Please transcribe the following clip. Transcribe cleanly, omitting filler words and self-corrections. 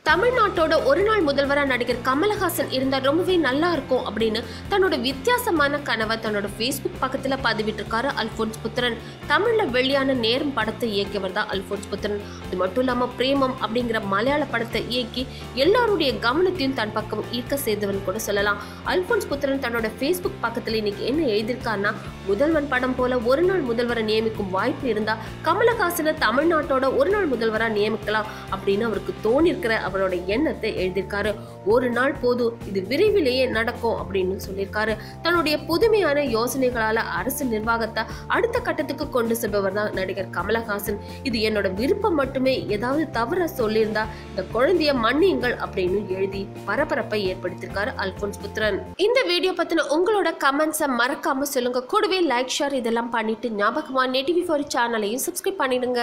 தமிழ்நாட்டோட ஒரு நாள் முதல்வராக நடிகர் கமலஹாசன் இருந்தால் ரொம்பவே நல்லா இருக்கும் அப்படின்னு தன்னோட வித்தியாசமான கனவை தன்னோட ஃபேஸ்புக் பக்கத்தில் பதிவிட்டிருக்காரு அல்ஃபோன்ஸ் புத்திரன். தமிழில் வெளியான நேரம் படத்தை இயக்கியவர் தான் அல்ஃபோன்ஸ் புத்திரன். அது மட்டும் இல்லாமல் பிரேமம் அப்படிங்கிற மலையாள படத்தை இயக்கி எல்லாருடைய கவனத்தையும் தன் பக்கம் ஈர்க்க செய்தவன் கூட சொல்லலாம். அல்ஃபோன்ஸ் புத்திரன் தன்னோட ஃபேஸ்புக் பக்கத்தில் இன்னைக்கு என்ன எழுதியிருக்காருன்னா, முதல்வன் படம் போல ஒரு நாள் முதல்வரை நியமிக்கும் வாய்ப்பு இருந்தால் கமலஹாசனை தமிழ்நாட்டோட ஒரு நாள் முதல்வராக நியமிக்கலாம் அப்படின்னு அவருக்கு தோணியிருக்கிற அவரோட எண்ணத்தை எழுதியிருக்காரு. ஒரு நாள் போதும், இது விரைவிலேயே நடக்கும் அப்படின்னு சொல்லியிருக்காரு. தன்னுடைய புதுமையான யோசனைகளால அரசு நிர்வாகத்தை அடுத்த கட்டத்துக்கு கொண்டு செல்பவர் தான் நடிகர் கமலஹாசன். இது என்னோட விருப்பம் மட்டுமே, ஏதாவது தவற சொல்லியிருந்தா இந்த குழந்தைய மன்னியுங்கள் அப்படின்னு எழுதி பரபரப்பை ஏற்படுத்தியிருக்காரு அல்ஃபோன்ஸ் புத்திரன். இந்த வீடியோ பத்தின உங்களோட கமெண்ட்ஸை மறக்காம சொல்லுங்க. கூடவே லைக், ஷேர் இதெல்லாம் பண்ணிட்டு ஞாபகமா NETV4 சேனலையும் சப்ஸ்கிரைப் பண்ணிடுங்க.